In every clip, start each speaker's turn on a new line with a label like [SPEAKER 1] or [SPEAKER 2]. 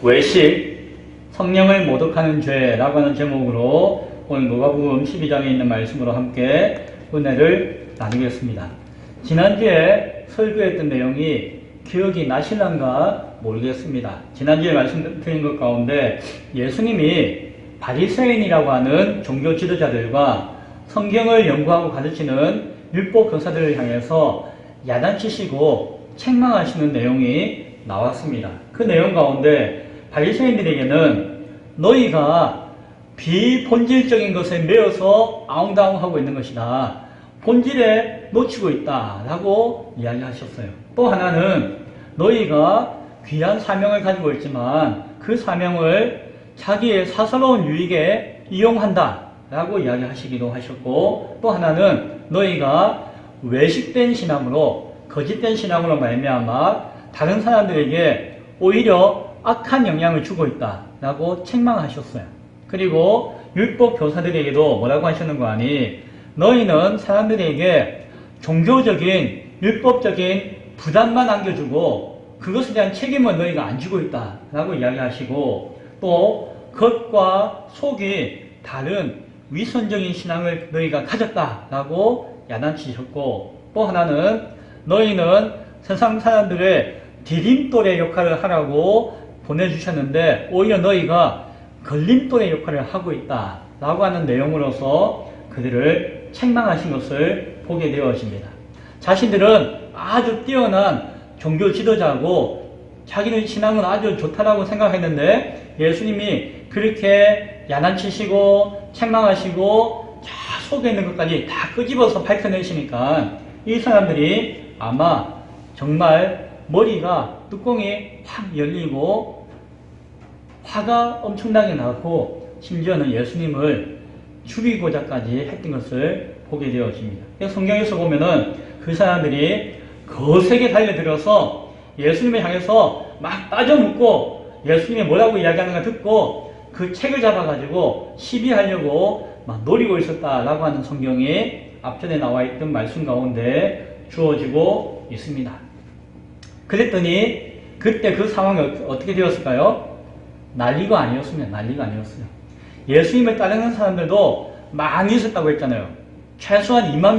[SPEAKER 1] 외식, 성령을 모독하는 죄라고 하는 제목으로 오늘 누가복음 12장에 있는 말씀으로 함께 은혜를 나누겠습니다. 지난주에 설교했던 내용이 기억이 나실란가 모르겠습니다. 지난주에 말씀드린 것 가운데 예수님이 바리새인이라고 하는 종교 지도자들과 성경을 연구하고 가르치는 율법 교사들을 향해서 야단치시고 책망하시는 내용이 나왔습니다. 그 내용 가운데 바리새인들에게는 너희가 비본질적인 것에 매여서 아웅다웅하고 있는 것이다, 본질에 놓치고 있다 라고 이야기하셨어요. 또 하나는 너희가 귀한 사명을 가지고 있지만 그 사명을 자기의 사사로운 유익에 이용한다 라고 이야기하시기도 하셨고, 또 하나는 너희가 외식된 신앙으로, 거짓된 신앙으로 말미암아 다른 사람들에게 오히려 악한 영향을 주고 있다 라고 책망하셨어요. 그리고 율법 교사들에게도 뭐라고 하셨는 거 아니, 너희는 사람들에게 종교적인 율법적인 부담만 안겨주고 그것에 대한 책임은 너희가 안 지고 있다 라고 이야기하시고, 또 겉과 속이 다른 위선적인 신앙을 너희가 가졌다 라고 야단치셨고, 또 하나는 너희는 세상 사람들의 디딤돌의 역할을 하라고 보내주셨는데 오히려 너희가 걸림돌의 역할을 하고 있다 라고 하는 내용으로서 그들을 책망하신 것을 보게 되어집니다. 자신들은 아주 뛰어난 종교 지도자고 자기는 신앙은 아주 좋다라고 생각했는데 예수님이 그렇게 야단치시고 책망하시고 속에 있는 것까지 다 끄집어서 밝혀내시니까 이 사람들이 아마 정말 머리가 뚜껑이 확 열리고 화가 엄청나게 나고 심지어는 예수님을 죽이고자까지 했던 것을 보게 되어집니다. 성경에서 보면은 그 사람들이 거세게 달려들어서 예수님을 향해서 막 따져묻고 예수님이 뭐라고 이야기하는가 듣고 그 책을 잡아가지고 시비하려고 막 노리고 있었다라고 하는 성경이 앞전에 나와 있던 말씀 가운데 주어지고 있습니다. 그랬더니 그때 그 상황이 어떻게 되었을까요? 난리가 아니었습니다. 난리가 아니었어요. 예수님을 따르는 사람들도 많이 있었다고 했잖아요. 최소한 2만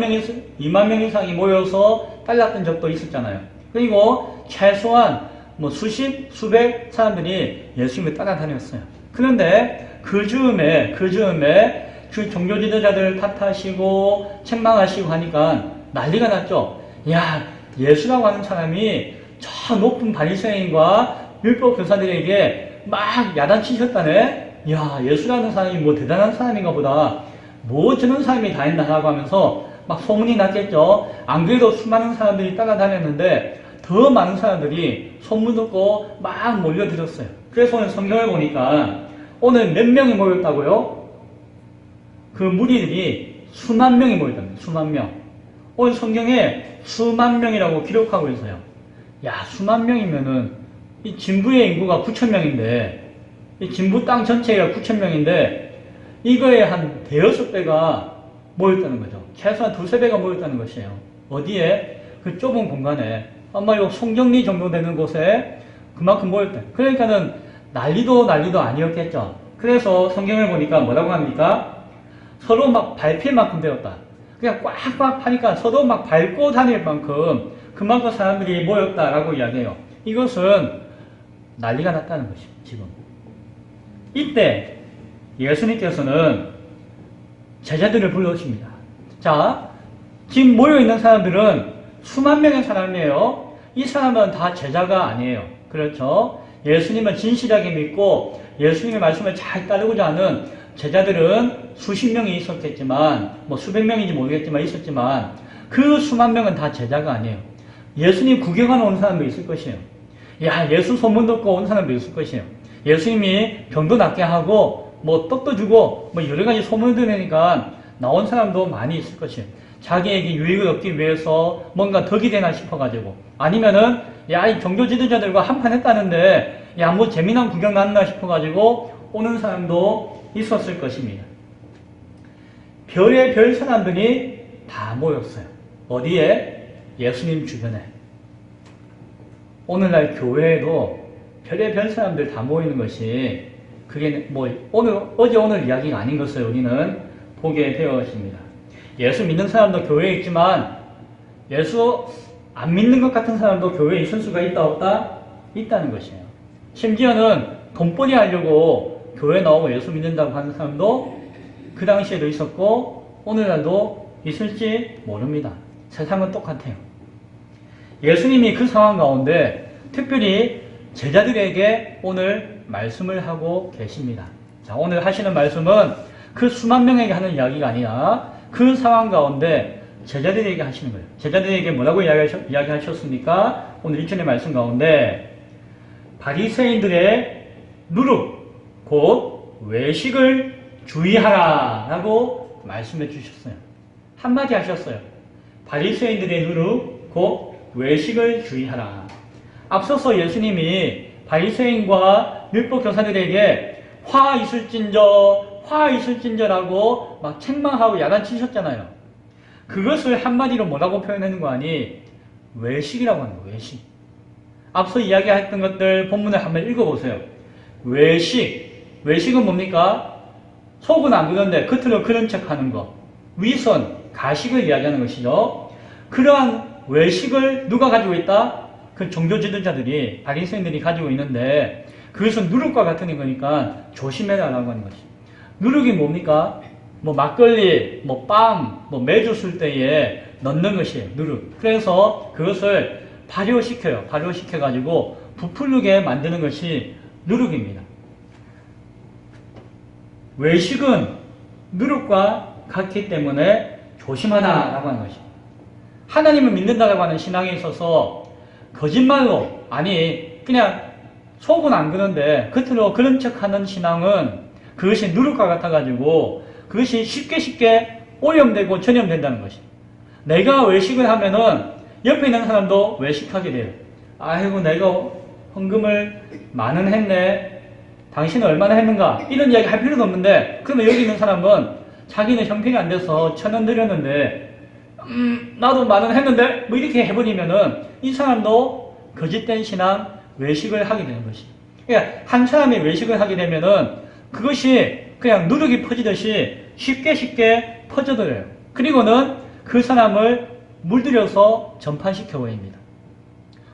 [SPEAKER 1] 명 이상이 모여서 따랐던 적도 있었잖아요. 그리고 최소한 수십, 수백 사람들이 예수님을 따라다녔어요. 그런데 그 즈음에 그 종교 지도자들을 탓하시고 책망하시고 하니까 난리가 났죠. 야, 예수라고 하는 사람이 저 높은 바리새인과 율법 교사들에게 막 야단치셨다네. 야, 예수라는 사람이 뭐 대단한 사람인가 보다. 뭐 저런 사람이 다 했나라고 하면서 막 소문이 났겠죠. 안 그래도 수많은 사람들이 따라다녔는데 더 많은 사람들이 소문 듣고 막 몰려들었어요. 그래서 오늘 성경을 보니까 오늘 몇 명이 모였다고요? 그 무리들이 수만 명이 모였답니다. 수만 명. 오늘 성경에 수만 명이라고 기록하고 있어요. 야, 수만 명이면은 이 진부의 인구가 9,000명인데 이 진부 땅 전체가 9,000명인데 이거에 한 대여섯 배가 모였다는 거죠. 최소한 두세 배가 모였다는 것이에요. 어디에? 그 좁은 공간에 아마 요 송정리 정도 되는 곳에 그만큼 모였다. 그러니까는 난리도 아니었겠죠. 그래서 성경을 보니까 뭐라고 합니까? 서로 막 밟힐 만큼 되었다. 그냥 꽉꽉 하니까 서로 막 밟고 다닐 만큼 그만큼 사람들이 모였다라고 이야기해요. 이것은 난리가 났다는 것이죠. 지금 이때 예수님께서는 제자들을 불러오십니다. 자, 지금 모여있는 사람들은 수만 명의 사람이에요. 이 사람은 다 제자가 아니에요. 그렇죠? 예수님을 진실하게 믿고 예수님의 말씀을 잘 따르고자 하는 제자들은 수십 명이 있었겠지만 수백 명인지 모르겠지만 있었지만 그 수만 명은 다 제자가 아니에요. 예수님 구경하러 온 사람도 있을 것이에요. 야, 예수 소문 듣고 온 사람도 있을 것이에요. 예수님이 병도 낫게 하고 떡도 주고 여러 가지 소문을 들으니까 나온 사람도 많이 있을 것이에요. 자기에게 유익을 얻기 위해서 뭔가 덕이 되나 싶어가지고, 아니면은 야, 이 종교 지도자들과 한판 했다는데 야, 뭐 재미난 구경 났나 싶어가지고 오는 사람도 있었을 것입니다. 별의 별 사람들이 다 모였어요. 어디에? 예수님 주변에. 오늘날 교회에도 별의별 사람들 다 모이는 것이 그게 뭐 어제 오늘 이야기가 아닌 것을 우리는 보게 되어 있습니다. 예수 믿는 사람도 교회에 있지만 예수 안 믿는 것 같은 사람도 교회에 있을 수가 있다 없다? 있다는 것이에요. 심지어는 돈벌이 하려고 교회 나오고 예수 믿는다고 하는 사람도 그 당시에도 있었고 오늘날도 있을지 모릅니다. 세상은 똑같아요. 예수님이 그 상황 가운데 특별히 제자들에게 오늘 말씀을 하고 계십니다. 자, 오늘 하시는 말씀은 그 수만 명에게 하는 이야기가 아니라 그 상황 가운데 제자들에게 하시는 거예요. 제자들에게 뭐라고 이야기하셨습니까? 오늘 1절의 말씀 가운데 바리새인들의 누룩 곧 외식을 주의하라 라고 말씀해 주셨어요. 한마디 하셨어요. 바리새인들의 누룩 곧 외식을 주의하라. 앞서서 예수님이 바리새인과 율법 교사들에게 화 있을진저라고 막 책망하고 야단치셨잖아요. 그것을 한마디로 뭐라고 표현하는 거 아니? 외식이라고 하는 거예요. 외식. 앞서 이야기했던 것들 본문을 한번 읽어보세요. 외식은 뭡니까? 속은 안 그런데 겉으로 그런 척하는 거. 위선, 가식을 이야기하는 것이죠. 그러한 외식을 누가 가지고 있다? 그 종교 지도자들이, 바리새인들이 가지고 있는데 그것은 누룩과 같은 거니까 조심해라라고 하는 것이. 누룩이 뭡니까? 뭐 막걸리, 뭐 빵, 뭐 매주 쓸 때에 넣는 것이에요. 누룩. 그래서 그것을 발효시켜요. 발효시켜가지고 부풀게 만드는 것이 누룩입니다. 외식은 누룩과 같기 때문에 조심하다라고 하는 것입니다. 하나님을 믿는다라고 하는 신앙에 있어서 거짓말로, 아니 그냥 속은 안 그런데 겉으로 그런 척하는 신앙은 그것이 누룩과 같아가지고 그것이 쉽게 오염되고 전염된다는 것입니다. 내가 외식을 하면은 옆에 있는 사람도 외식하게 돼요. 아이고 내가 헌금을 많은 했네. 당신은 얼마나 했는가? 이런 이야기 할 필요도 없는데 그러면 여기 있는 사람은 자기는 형편이 안 돼서 1,000원 드렸는데 나도 만원 했는데 뭐 이렇게 해버리면은 이 사람도 거짓된 신앙 외식을 하게 되는 것이. 그러니까 한 사람이 외식을 하게 되면은 그것이 그냥 누룩이 퍼지듯이 쉽게 퍼져들어요. 그리고는 그 사람을 물들여서 전파시켜 버립니다.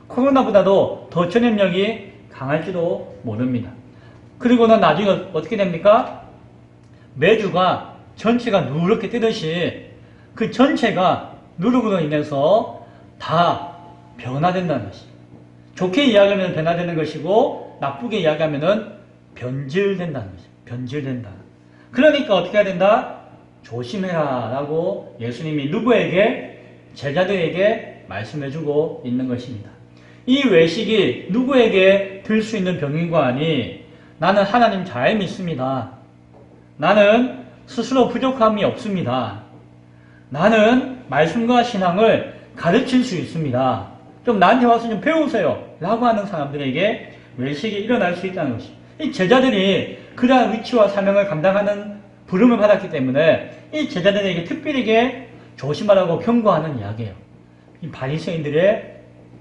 [SPEAKER 1] 코로나보다도 더 전염력이 강할지도 모릅니다. 그리고는 나중에 어떻게 됩니까? 매주가 전체가 누렇게 뜨듯이 그 전체가 누룩으로 인해서 다 변화된다는 것입니다. 좋게 이야기하면 변화되는 것이고 나쁘게 이야기하면 변질된다는 것입니다. 변질된다. 그러니까 어떻게 해야 된다? 조심해라 라고 예수님이 누구에게? 제자들에게 말씀해주고 있는 것입니다. 이 외식이 누구에게 들 수 있는 병인가 하니 나는 하나님 잘 믿습니다. 나는 스스로 부족함이 없습니다. 나는 말씀과 신앙을 가르칠 수 있습니다. 좀 나한테 와서 좀 배우세요 라고 하는 사람들에게 외식이 일어날 수 있다는 것입니다. 이 제자들이 그러한 위치와 사명을 감당하는 부름을 받았기 때문에 이 제자들에게 특별하게 조심하라고 경고하는 이야기예요. 이 바리새인들의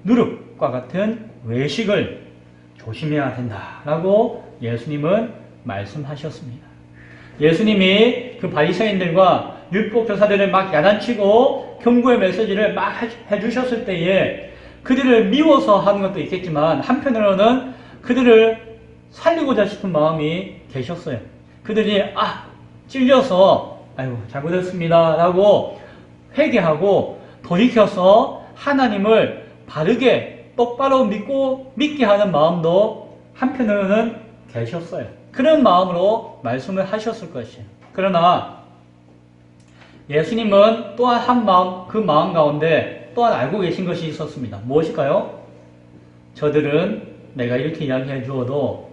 [SPEAKER 1] 누룩과 같은 외식을 조심해야 된다라고 예수님은 말씀하셨습니다. 예수님이 그 바리새인들과 율법 교사들을 막 야단치고 경고의 메시지를 막 해주셨을 때에 그들을 미워서 하는 것도 있겠지만 한편으로는 그들을 살리고자 싶은 마음이 계셨어요. 그들이 찔려서 아이고 잘못했습니다 라고 회개하고 돌이켜서 하나님을 바르게 똑바로 믿게 하는 마음도 한편으로는 계셨어요. 그런 마음으로 말씀을 하셨을 것이에요. 그러나 예수님은 또한 한 마음, 그 마음 가운데 또한 알고 계신 것이 있었습니다. 무엇일까요? 저들은 내가 이렇게 이야기해 주어도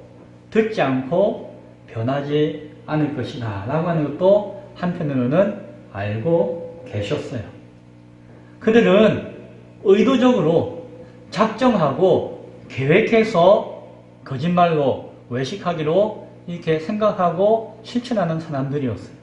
[SPEAKER 1] 듣지 않고 변하지 않을 것이다 라고 하는 것도 한편으로는 알고 계셨어요. 그들은 의도적으로 작정하고 계획해서 거짓말로 외식하기로 이렇게 생각하고 실천하는 사람들이었어요.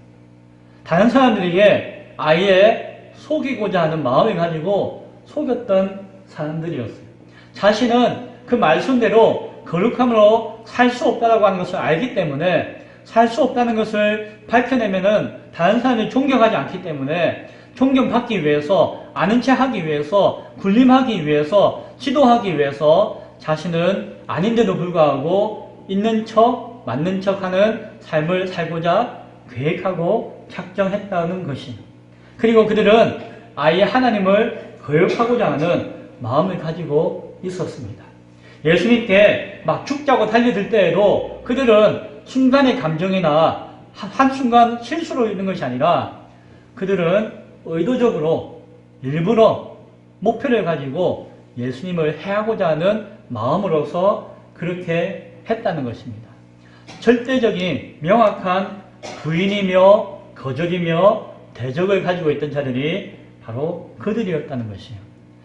[SPEAKER 1] 다른 사람들에게 아예 속이고자 하는 마음을 가지고 속였던 사람들이었어요. 자신은 그 말씀대로 거룩함으로 살 수 없다라고 하는 것을 알기 때문에 살 수 없다는 것을 밝혀내면은 다른 사람이 존경하지 않기 때문에 존경받기 위해서 아는 체 하기 위해서 군림하기 위해서 지도하기 위해서 자신은 아닌데도 불구하고 있는 척 맞는 척하는 삶을 살고자 계획하고 작정했다는 것입니다. 그리고 그들은 아예 하나님을 거역하고자 하는 마음을 가지고 있었습니다. 예수님께 막 죽자고 달려들 때에도 그들은 순간의 감정이나 한순간 실수로 있는 것이 아니라 그들은 의도적으로 일부러 목표를 가지고 예수님을 해하고자 하는 마음으로서 그렇게 했다는 것입니다. 절대적인 명확한 부인이며 거절이며 대적을 가지고 있던 자들이 바로 그들이었다는 것이에요.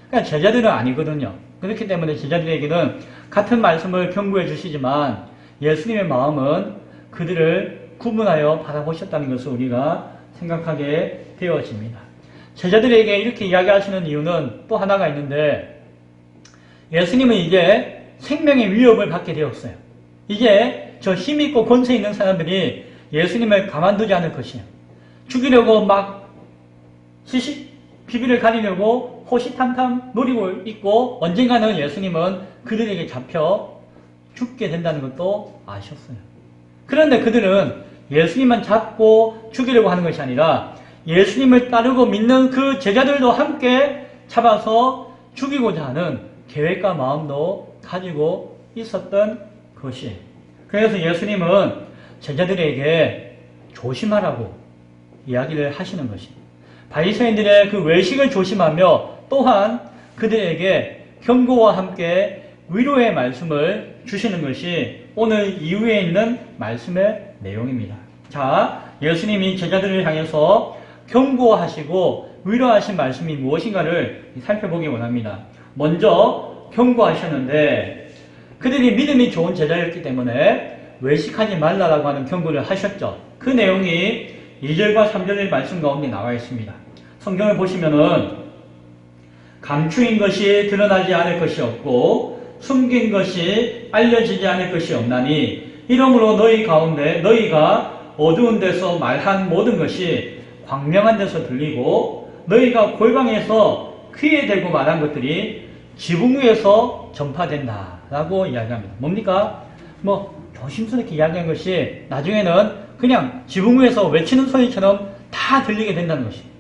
[SPEAKER 1] 그러니까 제자들은 아니거든요. 그렇기 때문에 제자들에게는 같은 말씀을 경고해 주시지만 예수님의 마음은 그들을 구분하여 바라보셨다는 것을 우리가 생각하게 되어집니다. 제자들에게 이렇게 이야기하시는 이유는 또 하나가 있는데 예수님은 이제 생명의 위협을 받게 되었어요. 이제 저 힘있고 권세 있는 사람들이 예수님을 가만두지 않을 것이에요. 죽이려고 막 비비를 가리려고 호시탐탐 노리고 있고 언젠가는 예수님은 그들에게 잡혀 죽게 된다는 것도 아셨어요. 그런데 그들은 예수님만 잡고 죽이려고 하는 것이 아니라 예수님을 따르고 믿는 그 제자들도 함께 잡아서 죽이고자 하는 계획과 마음도 가지고 있었던 것이에요. 그래서 예수님은 제자들에게 조심하라고 이야기를 하시는 것입니다. 바리새인들의 그 외식을 조심하며 또한 그들에게 경고와 함께 위로의 말씀을 주시는 것이 오늘 이후에 있는 말씀의 내용입니다. 자, 예수님이 제자들을 향해서 경고하시고 위로하신 말씀이 무엇인가를 살펴보기 원합니다. 먼저 경고하셨는데 그들이 믿음이 좋은 제자였기 때문에 외식하지 말라라고 하는 경고를 하셨죠. 그 내용이 2절과 3절의 말씀 가운데 나와 있습니다. 성경을 보시면은 감추인 것이 드러나지 않을 것이 없고 숨긴 것이 알려지지 않을 것이 없나니 이러므로 너희 가운데 너희가 어두운 데서 말한 모든 것이 광명한 데서 들리고 너희가 골방에서 귀에 대고 말한 것들이 지붕 위에서 전파된다 라고 이야기합니다. 뭡니까? 조심스럽게 이야기한 것이 나중에는 그냥 지붕 위에서 외치는 소리처럼 다 들리게 된다는 것입니다.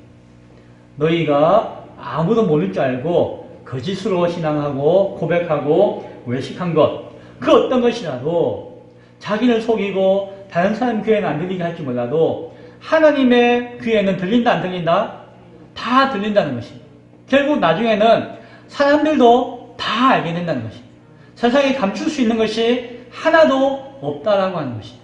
[SPEAKER 1] 너희가 아무도 모를 줄 알고 거짓으로 신앙하고 고백하고 외식한 것, 그 어떤 것이라도 자기를 속이고 다른 사람 귀에는 안 들리게 할지 몰라도 하나님의 귀에는 들린다 안 들린다? 다 들린다는 것입니다. 결국 나중에는 사람들도 다 알게 된다는 것입니다. 세상에 감출 수 있는 것이 하나도 없다라고 하는 것입니다.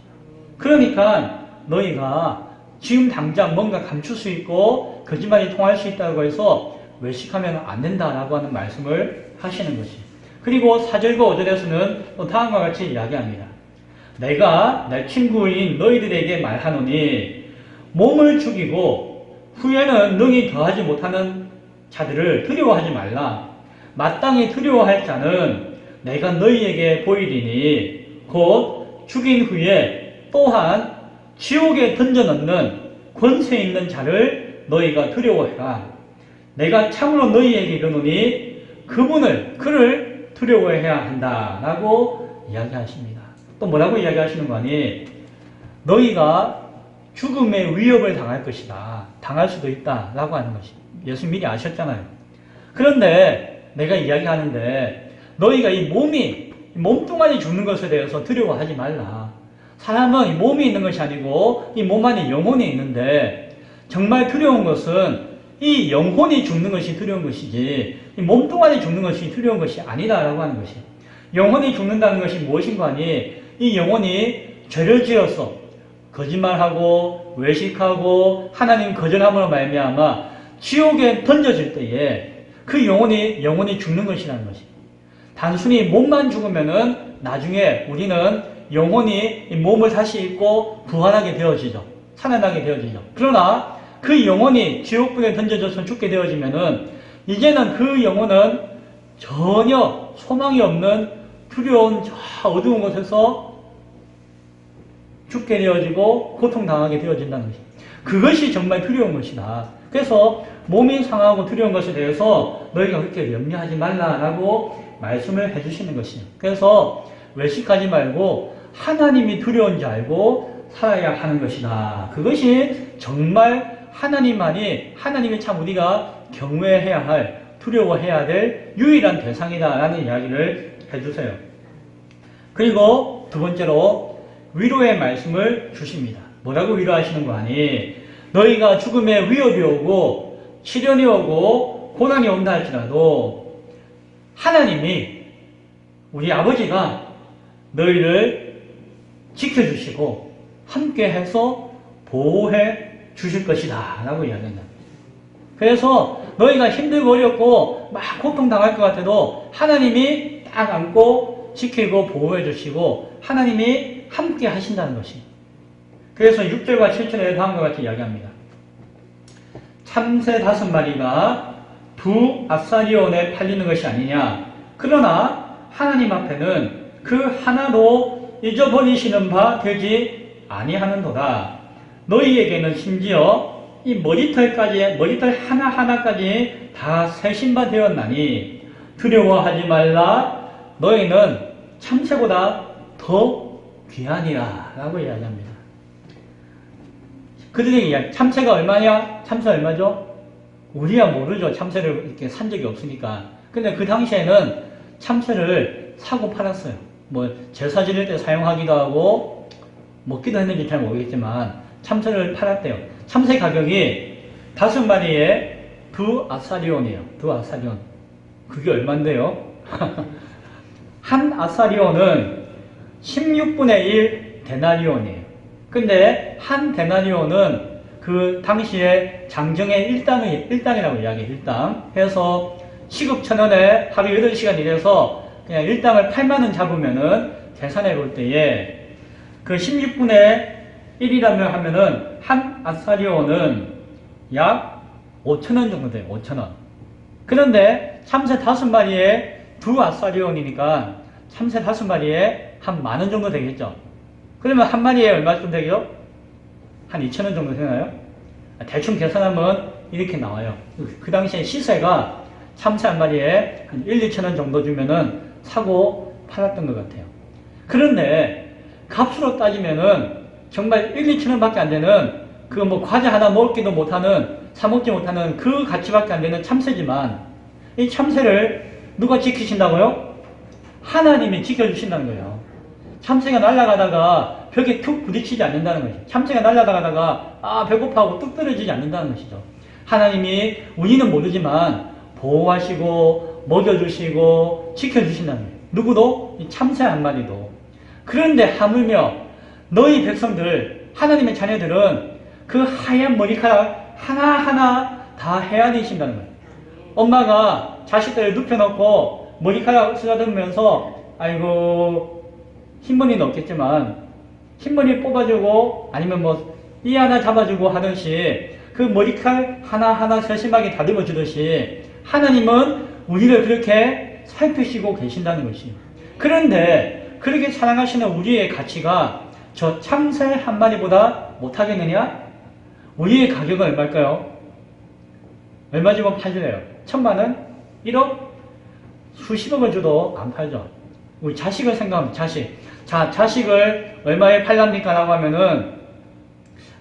[SPEAKER 1] 그러니까 너희가 지금 당장 뭔가 감출 수 있고 거짓말이 통할 수 있다고 해서 외식하면 안 된다라고 하는 말씀을 하시는 것입니다. 그리고 4절과 5절에서는 또 다음과 같이 이야기합니다. 내가 내 친구인 너희들에게 말하노니 몸을 죽이고 후에는 능히 더하지 못하는 자들을 두려워하지 말라. 마땅히 두려워할 자는 내가 너희에게 보이리니 곧 죽인 후에 또한 지옥에 던져넣는 권세 있는 자를 너희가 두려워해라. 내가 참으로 너희에게 이르노니 그를 두려워해야 한다 라고 이야기하십니다. 또 뭐라고 이야기하시는 거 아니? 너희가 죽음의 위협을 당할 것이다. 당할 수도 있다 라고 하는 것입니다. 예수 미리 아셨잖아요. 그런데 내가 이야기하는데 너희가 이 몸뚱아리 죽는 것에 대해서 두려워하지 말라. 사람은 이 몸이 있는 것이 아니고 이 몸 안에 영혼이 있는데 정말 두려운 것은 이 영혼이 죽는 것이 두려운 것이지 이 몸뚱아리 죽는 것이 두려운 것이 아니다라고 하는 것이에요. 영혼이 죽는다는 것이 무엇인가 하니 이 영혼이 죄를 지어서 거짓말하고 외식하고 하나님 거절함으로 말미암아 지옥에 던져질 때에 그 영혼이 죽는 것이라는 것입니다. 단순히 몸만 죽으면은 나중에 우리는 영혼이 이 몸을 다시 입고 부활하게 되어지죠. 살아나게 되어지죠. 그러나 그 영혼이 지옥불에 던져져서 죽게 되어지면은 이제는 그 영혼은 전혀 소망이 없는 두려운 저 어두운 곳에서 죽게 되어지고 고통당하게 되어진다는 것이. 그것이 정말 두려운 것이다. 그래서 몸이 상하고 두려운 것에 대해서 너희가 그렇게 염려하지 말라라고 말씀을 해주시는 것이에요. 그래서 외식하지 말고 하나님이 두려운 줄 알고 살아야 하는 것이다. 그것이 정말 하나님이 참 우리가 경외해야 할, 두려워해야 될 유일한 대상이다라는 이야기를 해주세요. 그리고 두 번째로 위로의 말씀을 주십니다. 뭐라고 위로하시는 거 아니? 너희가 죽음의 위협이 오고 시련이 오고 고난이 온다 할지라도 하나님이 우리 아버지가 너희를 지켜주시고 함께해서 보호해 주실 것이다 라고 이야기합니다. 그래서 너희가 힘들고 어렵고 막 고통당할 것 같아도 하나님이 딱 안고 지키고 보호해 주시고 하나님이 함께 하신다는 것이. 그래서 6절과 7절에 다음과 같이 이야기합니다. 참새 5마리가 두 아사리온에 팔리는 것이 아니냐. 그러나 하나님 앞에는 그 하나도 잊어버리시는 바 되지 아니하는도다. 너희에게는 심지어 이 머리털 하나하나까지 다 세신 바 되었나니 두려워하지 말라. 너희는 참새보다 더 귀하니라 라고 이야기합니다. 그들에게 이야기, 참새가 얼마냐? 참새 얼마죠? 우리야 모르죠. 참새를 이렇게 산 적이 없으니까. 근데 그 당시에는 참새를 사고 팔았어요. 뭐 제사 지낼 때 사용하기도 하고 먹기도 했는지 잘 모르겠지만 참새를 팔았대요. 참새 가격이 5마리에 두 아사리온이에요. 두 아사리온. 그게 얼만데요? 한 아사리온은 16분의 1 데나리온이에요. 근데 한 데나리온은 그 당시에 장정의 일당이라고 이야기해요. 일당. 해서 시급 1,000원에 하루 8시간 일해서 그냥 일당을 8만원 잡으면은 계산해 볼 때에 그 16분의 1이라면 하면은 한 아사리온은 약 5,000원 정도 돼요. 5,000원. 그런데 참새 5마리에 두 아사리온이니까 참새 5마리에 한 10,000원 정도 되겠죠. 그러면 한 마리에 얼마쯤 되죠? 한 2,000원 정도 되나요? 대충 계산하면 이렇게 나와요. 그 당시에 시세가 참새 한 마리에 한 1-2,000원 정도 주면은 사고 팔았던 것 같아요. 그런데 값으로 따지면은 정말 1-2,000원 밖에 안 되는 그 뭐 과자 하나 먹기도 못하는, 사먹지 못하는 그 가치밖에 안 되는 참새지만 이 참새를 누가 지키신다고요? 하나님이 지켜주신다는 거예요. 참새가 날아가다가 벽에 툭 부딪히지 않는다는 것이죠. 참새가 날아가다가 배고파하고 뚝 떨어지지 않는다는 것이죠. 하나님이 우리는 모르지만 보호하시고 먹여주시고 지켜주신다는 거예요. 누구도? 이 참새 한 마리도. 그런데 하물며 너희 백성들, 하나님의 자녀들은 그 하얀 머리카락 하나하나 다 헤아리신다는 거예요. 엄마가 자식들을 눕혀놓고 머리카락 쓰다듬으면서 아이고 흰머리는 없겠지만 흰머리 뽑아주고 아니면 뭐 이 하나 잡아주고 하듯이 그 머리칼 하나하나 세심하게 다듬어 주듯이 하나님은 우리를 그렇게 살피시고 계신다는 것이에요. 그런데 그렇게 사랑하시는 우리의 가치가 저 참새 한 마리보다 못하겠느냐? 우리의 가격은 얼마일까요? 얼마 주면 팔래요? 1,000만원? 1억? 수십억을 줘도 안 팔죠. 우리 자식을 생각하면 자식. 자, 자식을 얼마에 팔랍니까? 라고 하면은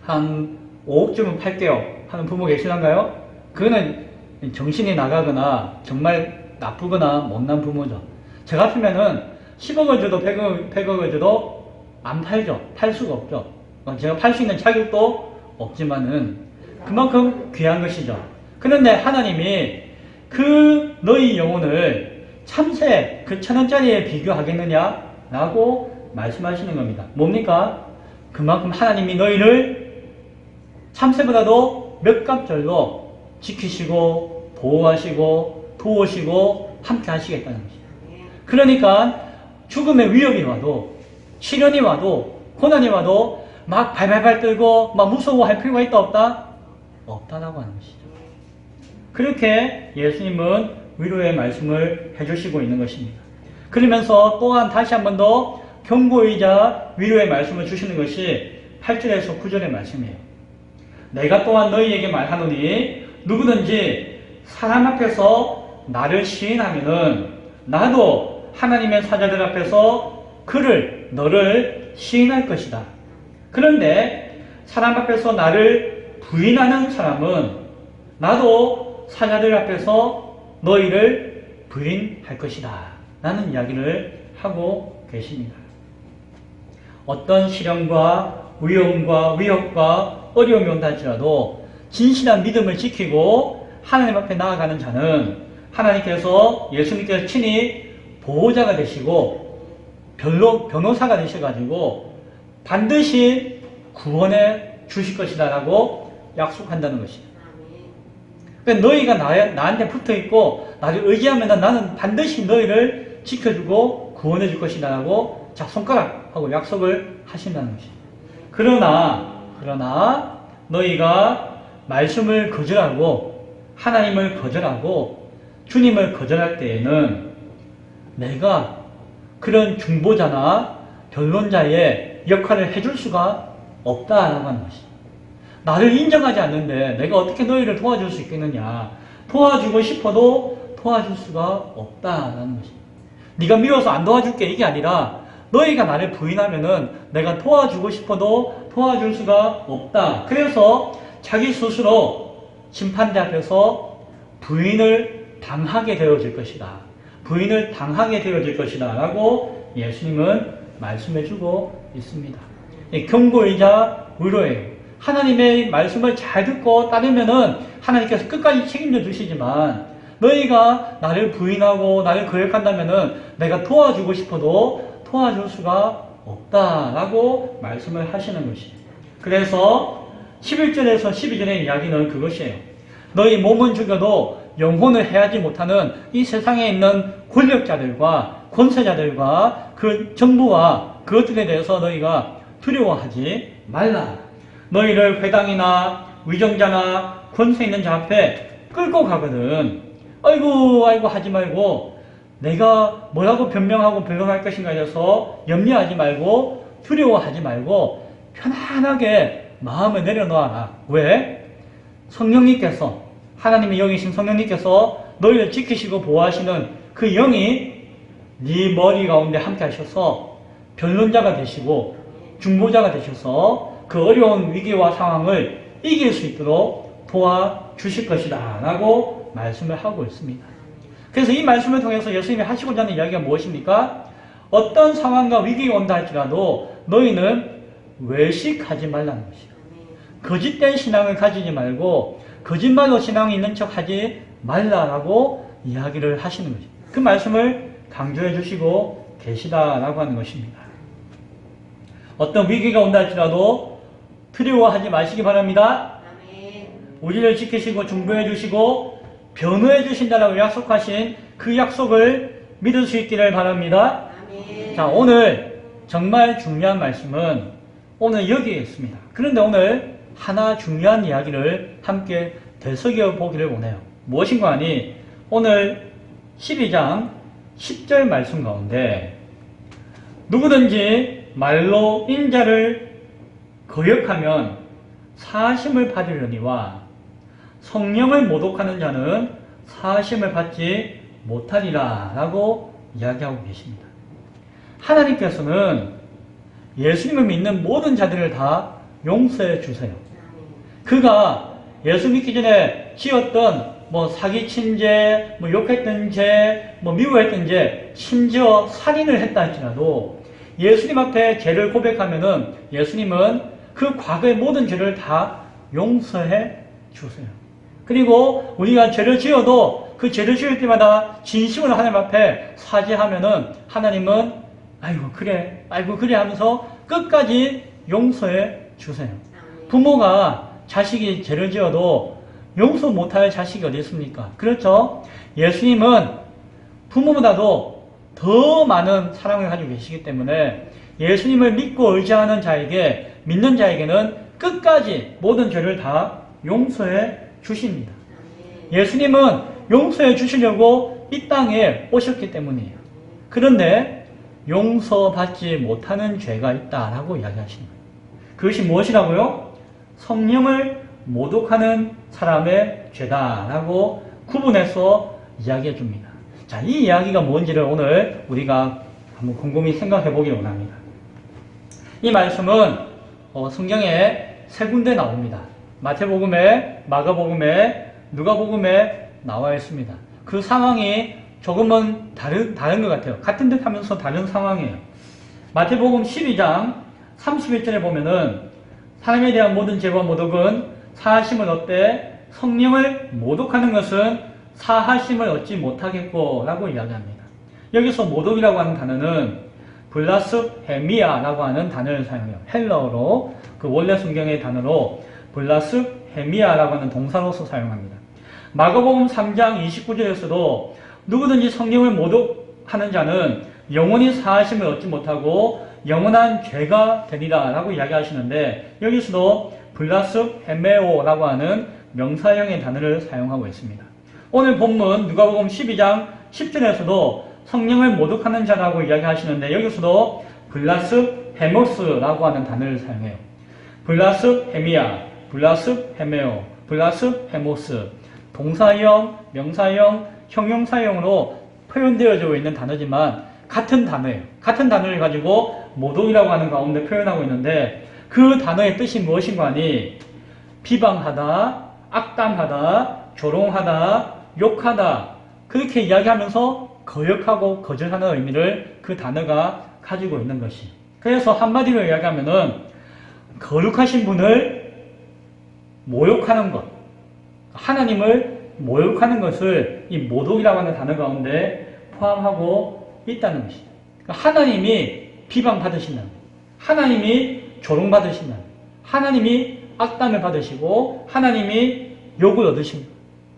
[SPEAKER 1] 한 5억 주면 팔게요 하는 부모 계시던가요? 그거는 정신이 나가거나 정말 나쁘거나 못난 부모죠. 저 같으면은 10억을 줘도 100억을 줘도 안 팔죠. 팔 수가 없죠. 제가 팔 수 있는 자격도 없지만은 그만큼 귀한 것이죠. 그런데 하나님이 그 너희 영혼을 참새 그 1,000원짜리에 비교하겠느냐? 라고 말씀하시는 겁니다. 뭡니까? 그만큼 하나님이 너희를 참새보다도 몇 값절로 지키시고 보호하시고 도우시고 함께 하시겠다는 것이죠. 그러니까 죽음의 위협이 와도 시련이 와도 고난이 와도 막 발발발 떨고 막 무서워할 필요가 있다 없다? 없다라고 하는 것이죠. 그렇게 예수님은 위로의 말씀을 해주시고 있는 것입니다. 그러면서 또한 다시 한 번 더 경고이자 위로의 말씀을 주시는 것이 8절에서 9절의 말씀이에요. 내가 또한 너희에게 말하노니 누구든지 사람 앞에서 나를 시인하면은 나도 하나님의 사자들 앞에서 너를 시인할 것이다. 그런데 사람 앞에서 나를 부인하는 사람은 나도 사자들 앞에서 너희를 부인할 것이다. 라는 이야기를 하고 계십니다. 어떤 시련과 위험과 위협과 어려움이 온다 할지라도 진실한 믿음을 지키고 하나님 앞에 나아가는 자는 하나님께서 예수님께서 친히 보호자가 되시고 변호사가 되셔가지고 반드시 구원해 주실 것이다 라고 약속한다는 것이에요. 그러니까 너희가 나한테 붙어있고 나를 의지하면 나는 반드시 너희를 지켜주고 구원해 줄 것이다 라고 자 손가락하고 약속을 하신다는 것이에요. 그러나 너희가 말씀을 거절하고 하나님을 거절하고 주님을 거절할 때에는 내가 그런 중보자나 변론자의 역할을 해줄 수가 없다라고 하는 것이죠. 나를 인정하지 않는데 내가 어떻게 너희를 도와줄 수 있겠느냐. 도와주고 싶어도 도와줄 수가 없다라는 것입니다. 네가 미워서 안 도와줄게 이게 아니라 너희가 나를 부인하면은 내가 도와주고 싶어도 도와줄 수가 없다. 그래서 자기 스스로 심판대 앞에서 부인을 당하게 되어질 것이다. 부인을 당하게 되어질 것이다. 라고 예수님은 말씀해주고 있습니다. 경고이자 위로예요. 하나님의 말씀을 잘 듣고 따르면은 하나님께서 끝까지 책임져 주시지만 너희가 나를 부인하고 나를 거역한다면은 내가 도와주고 싶어도 도와줄 수가 없다라고 말씀을 하시는 것이에요. 그래서 11절에서 12절의 이야기는 그것이에요. 너희 몸은 죽여도 영혼을 해하지 못하는 이 세상에 있는 권력자들과 권세자들과 그 정부와 그것들에 대해서 너희가 두려워하지 말라. 너희를 회당이나 위정자나 권세 있는 자 앞에 끌고 가거든 아이고 하지 말고 내가 뭐라고 변명하고 변론할 것인가 해서 염려하지 말고 두려워하지 말고 편안하게 마음을 내려놓아라. 왜? 성령님께서 하나님의 영이신 성령님께서 너희를 지키시고 보호하시는 그 영이 네 머리 가운데 함께 하셔서 변론자가 되시고 중보자가 되셔서 그 어려운 위기와 상황을 이길 수 있도록 도와주실 것이다 라고 말씀을 하고 있습니다. 그래서 이 말씀을 통해서 예수님이 하시고자 하는 이야기가 무엇입니까? 어떤 상황과 위기가 온다 할지라도 너희는 외식하지 말라는 것이에요. 거짓된 신앙을 가지지 말고 거짓말로 신앙이 있는 척 하지 말라라고 이야기를 하시는 것이에요. 그 말씀을 강조해 주시고 계시다라고 하는 것입니다. 어떤 위기가 온다 할지라도 두려워하지 마시기 바랍니다. 우리를 지키시고 중보해 주시고 변호해 주신다라고 약속하신 그 약속을 믿을 수 있기를 바랍니다. 자, 오늘 정말 중요한 말씀은 오늘 여기에 있습니다. 그런데 오늘 하나 중요한 이야기를 함께 되새겨 보기를 원해요. 무엇인가 하니 오늘 12장 10절 말씀 가운데 누구든지 말로 인자를 거역하면 사심을 받으려니와 성령을 모독하는 자는 사심을 받지 못하리라 라고 이야기하고 계십니다. 하나님께서는 예수님을 믿는 모든 자들을 다 용서해 주세요. 그가 예수 믿기 전에 지었던 사기친 죄, 욕했던 죄, 미워했던 죄, 심지어 살인을 했다 할지라도 예수님 앞에 죄를 고백하면은 예수님은 그 과거의 모든 죄를 다 용서해 주세요. 그리고 우리가 죄를 지어도 그 죄를 지을 때마다 진심으로 하나님 앞에 사죄하면은 하나님은 아이고 그래 하면서 끝까지 용서해 주세요. 부모가 자식이 죄를 지어도 용서 못할 자식이 어디 있습니까? 그렇죠? 예수님은 부모보다도 더 많은 사랑을 가지고 계시기 때문에 예수님을 믿고 의지하는 자에게, 믿는 자에게는 끝까지 모든 죄를 다 용서해 주십니다. 예수님은 용서해 주시려고 이 땅에 오셨기 때문이에요. 그런데 용서받지 못하는 죄가 있다라고 이야기하시는 거예요. 그것이 무엇이라고요? 성령을 모독하는 사람의 죄다라고 구분해서 이야기해 줍니다. 자, 이 이야기가 뭔지를 오늘 우리가 한번 곰곰이 생각해 보기 원합니다. 이 말씀은 성경에 세 군데 나옵니다. 마태복음에, 마가복음에, 누가복음에 나와 있습니다. 그 상황이 조금은 다른 것 같아요. 같은 듯 하면서 다른 상황이에요. 마태복음 12장 31절에 보면은 사람에 대한 모든 죄와 모독은 사하심을 얻되 성령을 모독하는 것은 사하심을 얻지 못하겠고 라고 이야기합니다. 여기서 모독이라고 하는 단어는 블라스헤미아라고 하는 단어를 사용해요. 헬러어로 그 원래 성경의 단어로 블라스헤미아라고 하는 동사로서 사용합니다. 마가복음 3장 29절에서도 누구든지 성령을 모독하는 자는 영원히 사하심을 얻지 못하고 영원한 죄가 되리라 라고 이야기하시는데 여기서도 블라스헤메오라고 하는 명사형의 단어를 사용하고 있습니다. 오늘 본문 누가복음 12장 10절에서도 성령을 모독하는 자라고 이야기하시는데 여기서도 블라스헤모스라고 하는 단어를 사용해요. 블라스헤미아, 블라스헤메오, 블라스헤모스 동사형, 명사형, 형용사형으로 표현되어져 있는 단어지만 같은 단어예요. 같은 단어를 가지고 모독이라고 하는 가운데 표현하고 있는데 그 단어의 뜻이 무엇인가 하니 비방하다, 악담하다, 조롱하다, 욕하다 그렇게 이야기하면서 거역하고 거절하는 의미를 그 단어가 가지고 있는 것이. 그래서 한마디로 이야기하면은 거룩하신 분을 모욕하는 것, 하나님을 모욕하는 것을 이 모독이라고 하는 단어 가운데 포함하고 있다는 것이죠. 그러니까 하나님이 비방받으신다는 거예요. 하나님이 조롱받으신다는 거예요. 하나님이 악담을 받으시고 하나님이 욕을 얻으십니다.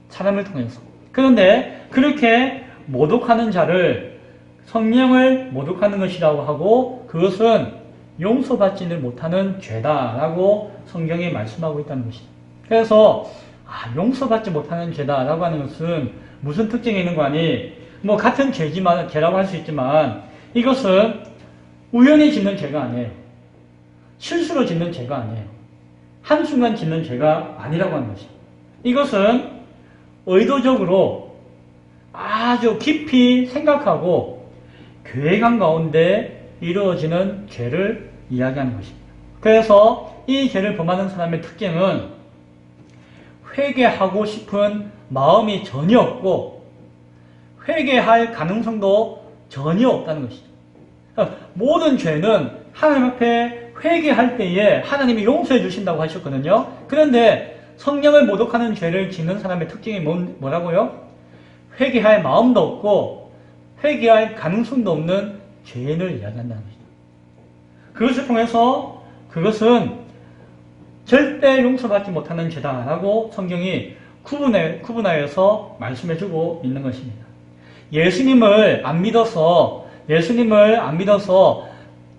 [SPEAKER 1] 사람을 통해서. 그런데 그렇게 모독하는 자를 성령을 모독하는 것이라고 하고 그것은 용서받지를 못하는 죄다라고 성경에 말씀하고 있다는 것입니다. 그래서 용서받지 못하는 죄다라고 하는 것은 무슨 특징이 있는 거 아니? 뭐 같은 죄라고 할 수 있지만 이것은 우연히 짓는 죄가 아니에요. 실수로 짓는 죄가 아니에요. 한순간 짓는 죄가 아니라고 하는 것입니다. 이것은 의도적으로 아주 깊이 생각하고 계획한 가운데 이루어지는 죄를 이야기하는 것입니다. 그래서 이 죄를 범하는 사람의 특징은 회개하고 싶은 마음이 전혀 없고 회개할 가능성도 전혀 없다는 것이죠. 모든 죄는 하나님 앞에 회개할 때에 하나님이 용서해 주신다고 하셨거든요. 그런데 성령을 모독하는 죄를 짓는 사람의 특징이 뭐라고요? 회개할 마음도 없고 회개할 가능성도 없는 죄인을 이야기한다는 것이죠. 그것을 통해서 그것은 절대 용서받지 못하는 죄다라고 성경이 구분하여서 말씀해주고 있는 것입니다. 예수님을 안 믿어서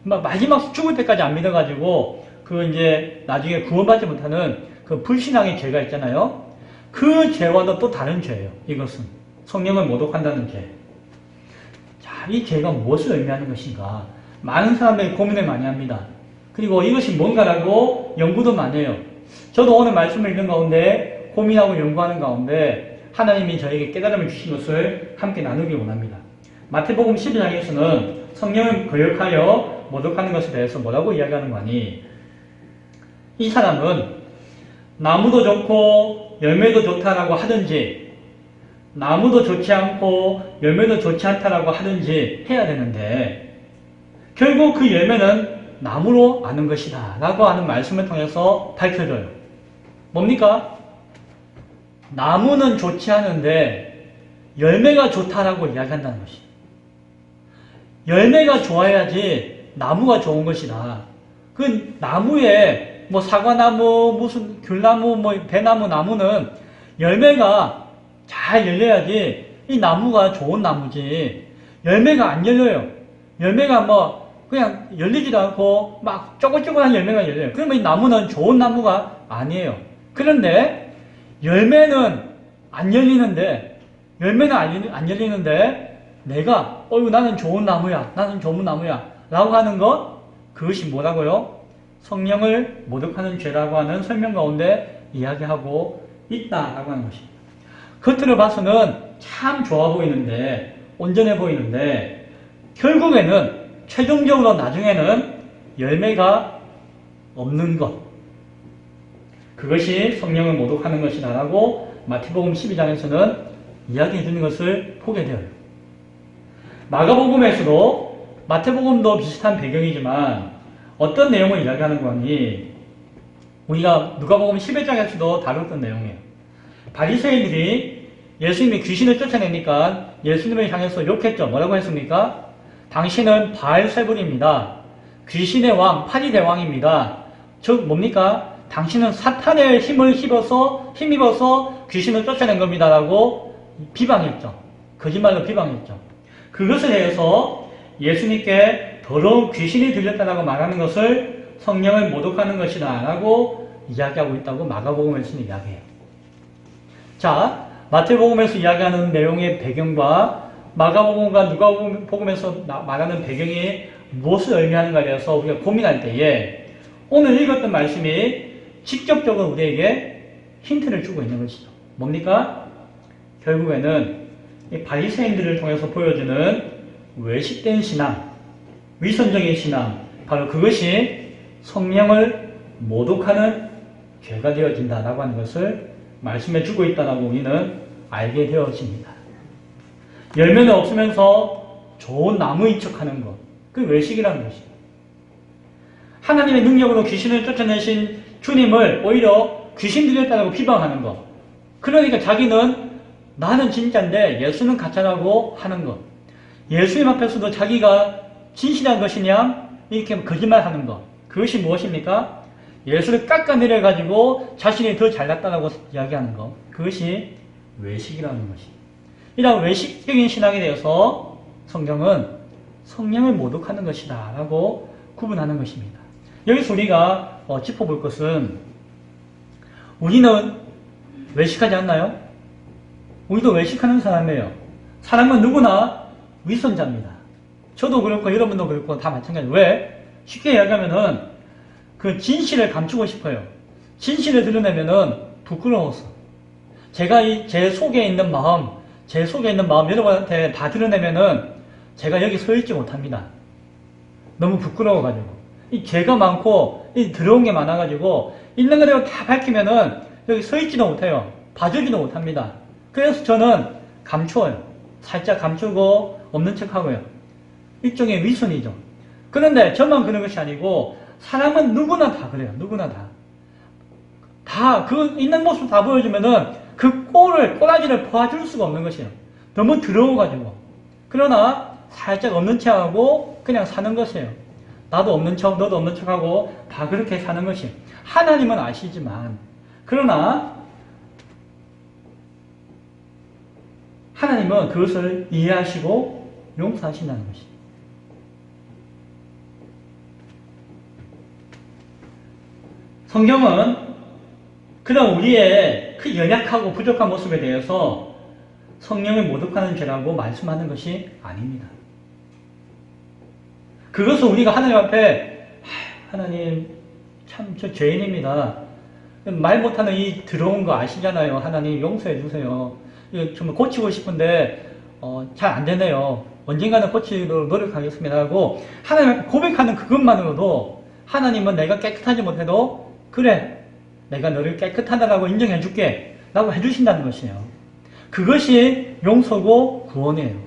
[SPEAKER 1] 마지막 죽을 때까지 안 믿어가지고 이제 나중에 구원받지 못하는 그 불신앙의 죄가 있잖아요. 그 죄와도 또 다른 죄예요. 이것은 성령을 모독한다는 죄. 자, 이 죄가 무엇을 의미하는 것인가? 많은 사람들이 고민을 많이 합니다. 그리고 이것이 뭔가라고 연구도 많이 해요. 저도 오늘 말씀을 읽는 가운데 고민하고 연구하는 가운데 하나님이 저에게 깨달음을 주신 것을 함께 나누기 원합니다. 마태복음 12장에서는 성령을 거역하여 모독하는 것에 대해서 뭐라고 이야기하는 거니? 이 사람은 나무도 좋고 열매도 좋다라고 하든지 나무도 좋지 않고 열매도 좋지 않다라고 하든지 해야 되는데 결국 그 열매는 나무로 아는 것이다 라고 하는 말씀을 통해서 밝혀줘요. 뭡니까? 나무는 좋지 않은데 열매가 좋다라고 이야기한다는 것이죠. 열매가 좋아야지 나무가 좋은 것이다. 그 나무에 뭐 사과나무, 무슨 귤나무, 뭐 배나무, 나무는 열매가 잘 열려야지 이 나무가 좋은 나무지. 열매가 안 열려요. 열매가 뭐 그냥 열리지도 않고 막 쪼글쪼글한 열매가 열려요. 그러면 이 나무는 좋은 나무가 아니에요. 그런데 열매는 안 열리는데 내가 나는 좋은 나무야, 나는 좋은 나무야 라고 하는 것, 그것이 뭐라고요? 성령을 모독하는 죄라고 하는 설명 가운데 이야기하고 있다라고 하는 것입니다. 겉으로 봐서는 참 좋아 보이는데, 온전해 보이는데, 결국에는 최종적으로 나중에는 열매가 없는 것, 그것이 성령을 모독하는 것이다라고 마태복음 12장에서는 이야기해 주는 것을 보게 되어요. 마가복음에서도, 마태복음도 비슷한 배경이지만 어떤 내용을 이야기하는 거니, 우리가 누가복음 11장에서도 다뤘던 내용이에요. 바리새인들이 예수님이 귀신을 쫓아내니까 예수님을 향해서 욕했죠. 뭐라고 했습니까? 당신은 바알세불입니다. 귀신의 왕, 파리대왕입니다. 즉 뭡니까? 당신은 사탄의 힘을 힘입어서 귀신을 쫓아낸 겁니다. 라고 비방했죠. 거짓말로 비방했죠. 그것에 대해서 예수님께 더러운 귀신이 들렸다라고 말하는 것을 성령을 모독하는 것이다 라고 이야기하고 있다고 마가복음에서는 이야기해요. 자, 마태복음에서 이야기하는 내용의 배경과 마가복음과 누가복음에서 말하는 배경이 무엇을 의미하는가에 대해서 우리가 고민할 때에 오늘 읽었던 말씀이 직접적으로 우리에게 힌트를 주고 있는 것이죠. 뭡니까? 결국에는 이 바리새인들을 통해서 보여주는 외식된 신앙, 위선적인 신앙, 바로 그것이 성령을 모독하는 죄가 되어진다라고 하는 것을 말씀해 주고 있다라고 우리는 알게 되어집니다. 열매는 없으면서 좋은 나무인 척하는 것, 그 외식이라는 것이죠. 하나님의 능력으로 귀신을 쫓아내신 주님을 오히려 귀신 들렸다고 비방하는 것. 그러니까 자기는 나는 진짜인데 예수는 가짜라고 하는 것. 예수님 앞에서도 자기가 진실한 것이냐 이렇게 거짓말하는 것. 그것이 무엇입니까? 예수를 깎아내려가지고 자신이 더 잘났다고 이야기하는 것. 그것이 외식이라는 것입니다. 이런 외식적인 신앙에 대해서 성경은 성령을 모독하는 것이다 라고 구분하는 것입니다. 여기서 우리가 짚어볼 것은, 우리는 외식하지 않나요? 우리도 외식하는 사람이에요. 사람은 누구나 위선자입니다. 저도 그렇고 여러분도 그렇고 다 마찬가지예요. 왜? 쉽게 이야기하면은 그 진실을 감추고 싶어요. 진실을 드러내면은 부끄러워서. 제가 제 속에 있는 마음 여러분한테 다 드러내면은 제가 여기 서 있지 못합니다. 너무 부끄러워가지고. 이 죄가 많고 이 더러운 게 많아가지고 있는 그대로 다 밝히면은 여기 서 있지도 못해요. 봐주지도 못합니다. 그래서 저는 감추어요. 살짝 감추고 없는 척하고요. 일종의 위선이죠. 그런데 저만 그런 것이 아니고 사람은 누구나 다 그래요. 누구나 다. 다 그 있는 모습 다 보여주면은 그 꼬라지를 보아줄 수가 없는 것이에요. 너무 더러워가지고. 그러나 살짝 없는 척하고 그냥 사는 것이에요. 나도 없는 척, 너도 없는 척하고 다 그렇게 사는 것이에요. 하나님은 아시지만, 그러나 하나님은 그것을 이해하시고 용서하신다는 것입니다. 성경은 그런 우리의 그 연약하고 부족한 모습에 대해서 성령을 모독하는 죄라고 말씀하는 것이 아닙니다. 그것을 우리가 하나님 앞에 하나님 참 저 죄인입니다. 말 못하는 이 더러운 거 아시잖아요. 하나님 용서해 주세요. 이거 정말 고치고 싶은데 잘 안 되네요. 언젠가는 고치도록 노력하겠습니다 하고 하나님 앞에 고백하는 그것만으로도 하나님은 내가 깨끗하지 못해도 그래 내가 너를 깨끗하다라고 인정해 줄게 라고 해주신다는 것이에요. 그것이 용서고 구원이에요.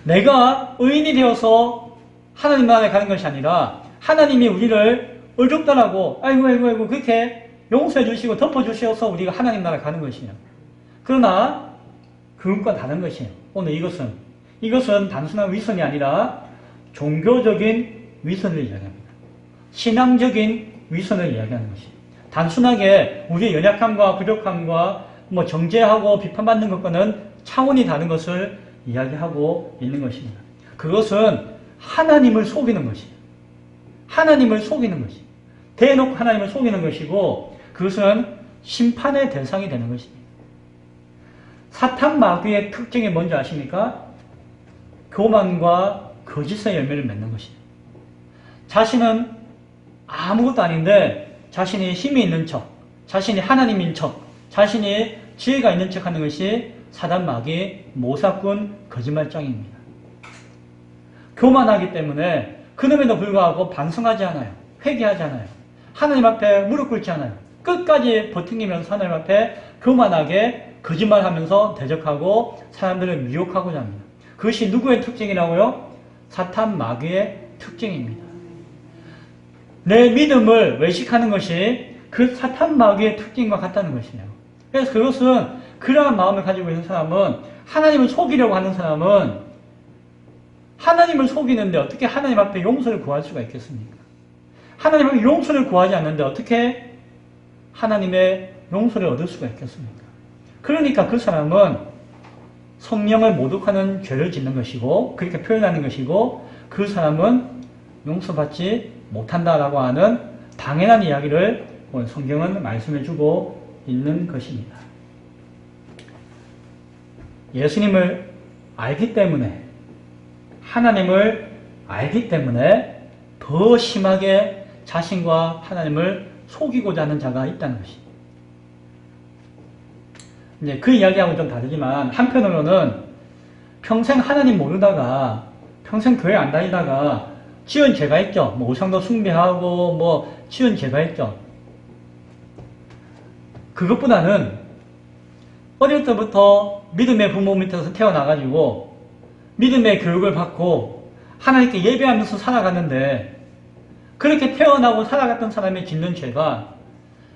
[SPEAKER 1] 내가 의인이 되어서 하나님 나라에 가는 것이 아니라 하나님이 우리를 어줍다라고 아이고 그렇게 용서해 주시고 덮어 주셔서 우리가 하나님 나라에 가는 것이에요. 그러나 그것과 다른 것이에요. 오늘 이것은 단순한 위선이 아니라 종교적인 위선을 이야기합니다. 신앙적인 위선을 이야기하는 것이에요. 단순하게 우리의 연약함과 부족함과 정죄하고 비판받는 것과는 차원이 다른 것을 이야기하고 있는 것입니다. 그것은 하나님을 속이는 것이에요. 하나님을 속이는 것이에요. 대놓고 하나님을 속이는 것이고 그것은 심판의 대상이 되는 것입니다. 사탄 마귀의 특징이 뭔지 아십니까? 교만과 거짓의 열매를 맺는 것이에요. 자신은 아무것도 아닌데 자신이 힘이 있는 척, 자신이 하나님인 척, 자신이 지혜가 있는 척 하는 것이 사단 마귀의 모사꾼 거짓말장입니다. 교만하기 때문에 그럼에도 불구하고 반성하지 않아요. 회개하지 않아요. 하나님 앞에 무릎 꿇지 않아요. 끝까지 버티면서 하나님 앞에 교만하게 거짓말하면서 대적하고 사람들을 미혹하고자 합니다. 그것이 누구의 특징이라고요? 사탄 마귀의 특징입니다. 내 믿음을 외식하는 것이 그 사탄 마귀의 특징과 같다는 것이에요. 그래서 그것은 그러한 마음을 가지고 있는 사람은, 하나님을 속이려고 하는 사람은 하나님을 속이는데 어떻게 하나님 앞에 용서를 구할 수가 있겠습니까? 하나님 앞에 용서를 구하지 않는데 어떻게 하나님의 용서를 얻을 수가 있겠습니까? 그러니까 그 사람은 성령을 모독하는 죄를 짓는 것이고, 그렇게 표현하는 것이고, 그 사람은 용서받지 못한다라고 하는 당연한 이야기를 오늘 성경은 말씀해주고 있는 것입니다. 예수님을 알기 때문에, 하나님을 알기 때문에 더 심하게 자신과 하나님을 속이고자 하는 자가 있다는 것입니다. 이제 그 이야기하고 좀 다르지만, 한편으로는 평생 하나님 모르다가, 평생 교회 안 다니다가 지은 죄가 있죠. 뭐 우상도 숭배하고 뭐 지은 죄가 있죠. 그것보다는 어릴 때부터 믿음의 부모 밑에서 태어나가지고 믿음의 교육을 받고 하나님께 예배하면서 살아갔는데, 그렇게 태어나고 살아갔던 사람이 짓는 죄가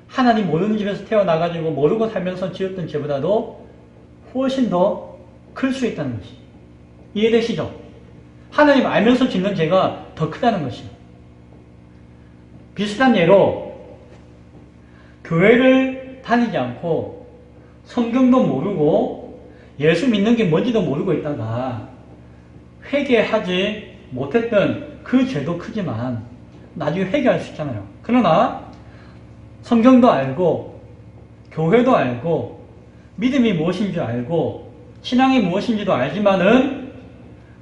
[SPEAKER 1] 하나님 모르는 집에서 태어나가지고 모르고 살면서 지었던 죄보다도 훨씬 더 클 수 있다는 것이. 이해되시죠? 하나님 알면서 짓는 죄가 더 크다는 것이. 비슷한 예로 교회를 다니지 않고 성경도 모르고 예수 믿는 게 뭔지도 모르고 있다가 회개하지 못했던 그 죄도 크지만 나중에 회개할 수 있잖아요. 그러나 성경도 알고 교회도 알고 믿음이 무엇인지 알고 신앙이 무엇인지도 알지만은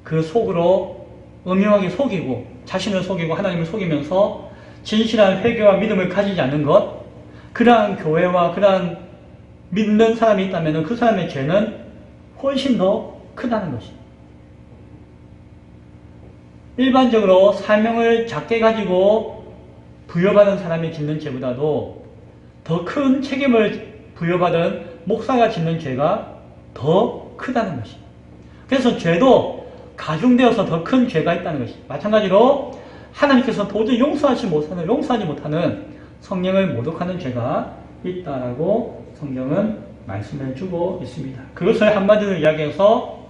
[SPEAKER 1] 그 속으로 음흉하게 속이고 자신을 속이고 하나님을 속이면서 진실한 회개와 믿음을 가지지 않는 것, 그러한 교회와 그러한 믿는 사람이 있다면 그 사람의 죄는 훨씬 더 크다는 것입니다. 일반적으로 사명을 작게 가지고 부여받은 사람이 짓는 죄보다도 더 큰 책임을 부여받은 목사가 짓는 죄가 더 크다는 것입니다. 그래서 죄도 가중되어서 더 큰 죄가 있다는 것입니다. 마찬가지로 하나님께서 도저히 용서하지 못하는 성령을 모독하는 죄가 있다라고 성경은 말씀해 주고 있습니다. 그것을 한마디로 이야기해서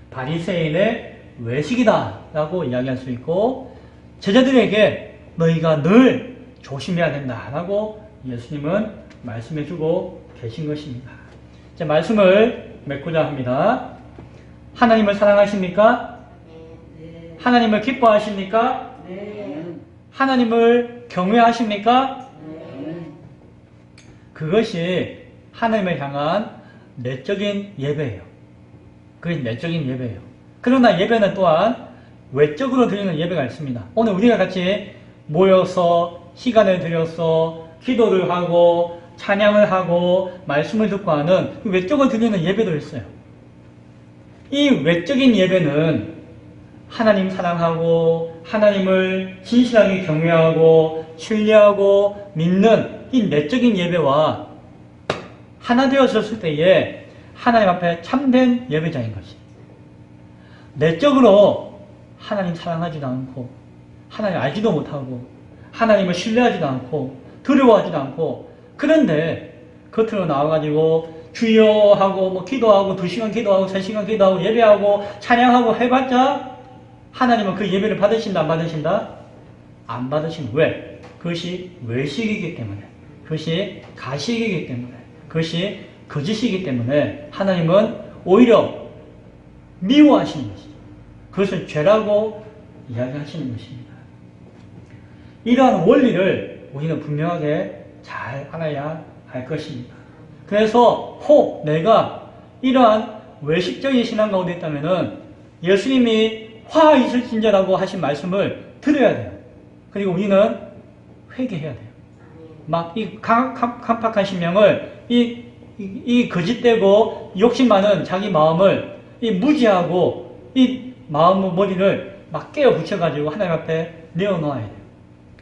[SPEAKER 1] 바리새인의 외식이다 라고 이야기할 수 있고, 제자들에게 너희가 늘 조심해야 된다 라고 예수님은 말씀해 주고 계신 것입니다. 이제 말씀을 맺고자 합니다. 하나님을 사랑하십니까?
[SPEAKER 2] 네.
[SPEAKER 1] 하나님을 기뻐하십니까?
[SPEAKER 2] 네.
[SPEAKER 1] 하나님을 경외하십니까?
[SPEAKER 2] 네.
[SPEAKER 1] 그것이 하나님을 향한 내적인 예배예요. 그게 내적인 예배예요. 그러나 예배는 또한 외적으로 드리는 예배가 있습니다. 오늘 우리가 같이 모여서 시간을 들여서 기도를 하고 찬양을 하고 말씀을 듣고 하는 그 외적으로 드리는 예배도 있어요. 이 외적인 예배는 하나님 사랑하고 하나님을 진실하게 경외하고 신뢰하고 믿는 이 내적인 예배와 하나 되었을 때에 하나님 앞에 참된 예배자인 것입니다. 내적으로 하나님 사랑하지도 않고 하나님 알지도 못하고 하나님을 신뢰하지도 않고 두려워하지도 않고, 그런데 겉으로 나와가지고 주여 하고 뭐 기도하고 2시간 기도하고 3시간 기도하고 예배하고 찬양하고 해봤자 하나님은 그 예배를 받으신다 안 받으신다? 안 받으신. 왜? 그것이 외식이기 때문에, 그것이 가식이기 때문에, 그것이 거짓이기 때문에 하나님은 오히려 미워하시는 것이죠. 그것을 죄라고 이야기하시는 것입니다. 이러한 원리를 우리는 분명하게 잘 알아야 할 것입니다. 그래서 혹 내가 이러한 외식적인 신앙 가운데 있다면은 예수님이 화 있을진저라고 하신 말씀을 들어야 돼요. 그리고 우리는 회개해야 돼요. 막 이 강팍한 심령을 이 거짓되고 욕심 많은 자기 마음을 이 무지하고 이 마음 머리를 막 깨어 붙여가지고 하나님 앞에 내어놓아야 돼요.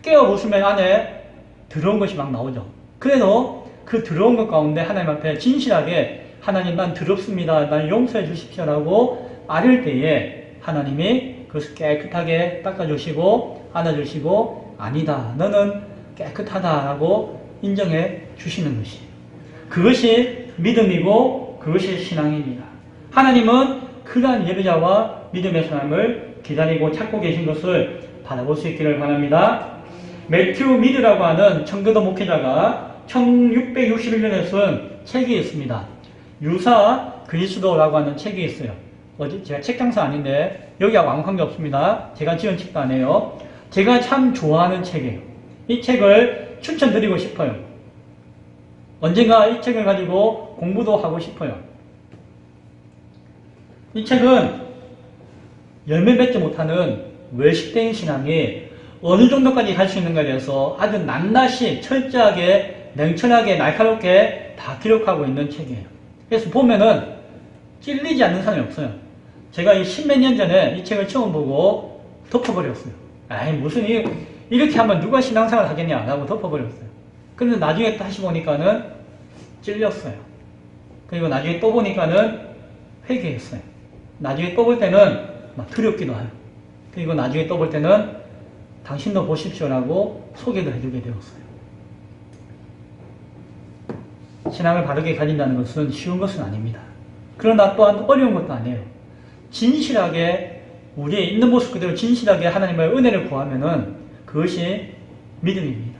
[SPEAKER 1] 깨어 붙으면 안에 더러운 것이 막 나오죠. 그래도 그 더러운 것 가운데 하나님 앞에 진실하게 하나님 난 더럽습니다. 난 용서해 주십시오라고 아릴 때에 하나님이 그것을 깨끗하게 닦아주시고 안아주시고 아니다. 너는 깨끗하다라고 인정해 주시는 것이에요. 그것이 믿음이고 그것이 신앙입니다. 하나님은 그러한 예배자와 믿음의 사람을 기다리고 찾고 계신 것을 바라볼 수 있기를 바랍니다. 매튜 미드라고 하는 청교도 목회자가 1661년에 쓴 책이 있습니다. 유사 그리스도라고 하는 책이 있어요. 제가 책 장사 아닌데 여기하고 아무 관계 없습니다. 제가 지은 책도 아니에요. 제가 참 좋아하는 책이에요. 이 책을 추천드리고 싶어요. 언젠가 이 책을 가지고 공부도 하고 싶어요. 이 책은 열매 맺지 못하는 외식된 신앙이 어느 정도까지 갈 수 있는가에 대해서 아주 낱낱이 철저하게 냉철하게 날카롭게 다 기록하고 있는 책이에요. 그래서 보면은 찔리지 않는 사람이 없어요. 제가 이 십몇 년 전에 이 책을 처음 보고 덮어버렸어요. 아이 무슨 이렇게 하면 누가 신앙생활 하겠냐 라고 덮어버렸어요. 근데 나중에 다시 보니까는 찔렸어요. 그리고 나중에 또 보니까는 회개했어요. 나중에 또 볼 때는 막 두렵기도 해요. 그리고 나중에 또 볼 때는 당신도 보십시오라고 소개도 해주게 되었어요. 신앙을 바르게 가진다는 것은 쉬운 것은 아닙니다. 그러나 또한 어려운 것도 아니에요. 진실하게 우리의 있는 모습 그대로 진실하게 하나님의 은혜를 구하면은 그것이 믿음입니다.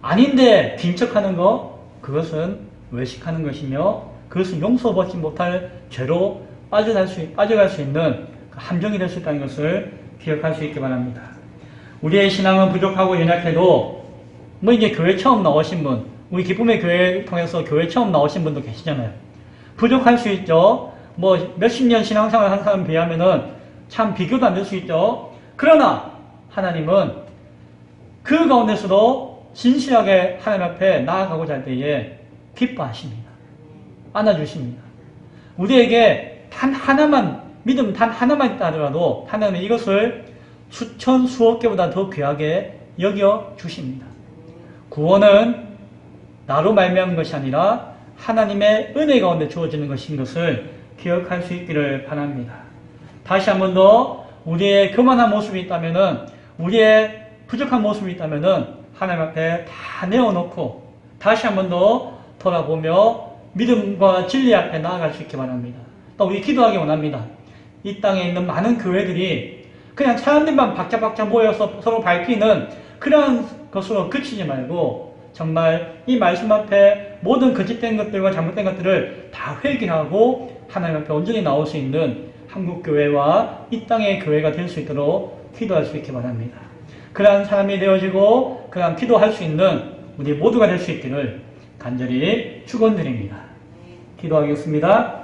[SPEAKER 1] 아닌데 빈척하는 거 그것은 외식하는 것이며 그것은 용서받지 못할 죄로 빠져갈 수 있는 함정이 될 수 있다는 것을 기억할 수 있기 바랍니다. 우리의 신앙은 부족하고 연약해도 이제 교회 처음 나오신 분, 우리 기쁨의 교회 통해서 교회 처음 나오신 분도 계시잖아요. 부족할 수 있죠. 몇십 년 신앙생활 한 사람 비하면은 참 비교도 안 될 수 있죠. 그러나 하나님은 그 가운데서도 진실하게 하나님 앞에 나아가고자 할 때에 기뻐하십니다. 안아주십니다. 우리에게 단 하나만 믿음 단 하나만 있다 하더라도 하나님은 이것을 수천 수억 개보다 더 귀하게 여겨 주십니다. 구원은 나로 말미암은 것이 아니라 하나님의 은혜 가운데 주어지는 것인 것을 기억할 수 있기를 바랍니다. 다시 한 번 더 우리의 교만한 모습이 있다면은 우리의 부족한 모습이 있다면은 하나님 앞에 다 내어놓고 다시 한 번 더 돌아보며 믿음과 진리 앞에 나아갈 수 있기 바랍니다. 또 우리 기도하기 원합니다. 이 땅에 있는 많은 교회들이 그냥 사람들만 박자박자 모여서 서로 밟히는 그러한 것으로 그치지 말고 정말 이 말씀 앞에 모든 거짓된 것들과 잘못된 것들을 다 회개하고 하나님 앞에 온전히 나올 수 있는 한국교회와 이 땅의 교회가 될 수 있도록 기도할 수 있기 바랍니다. 그러한 사람이 되어지고 그러한 기도할 수 있는 우리 모두가 될 수 있기를 간절히 축원드립니다. 기도하겠습니다.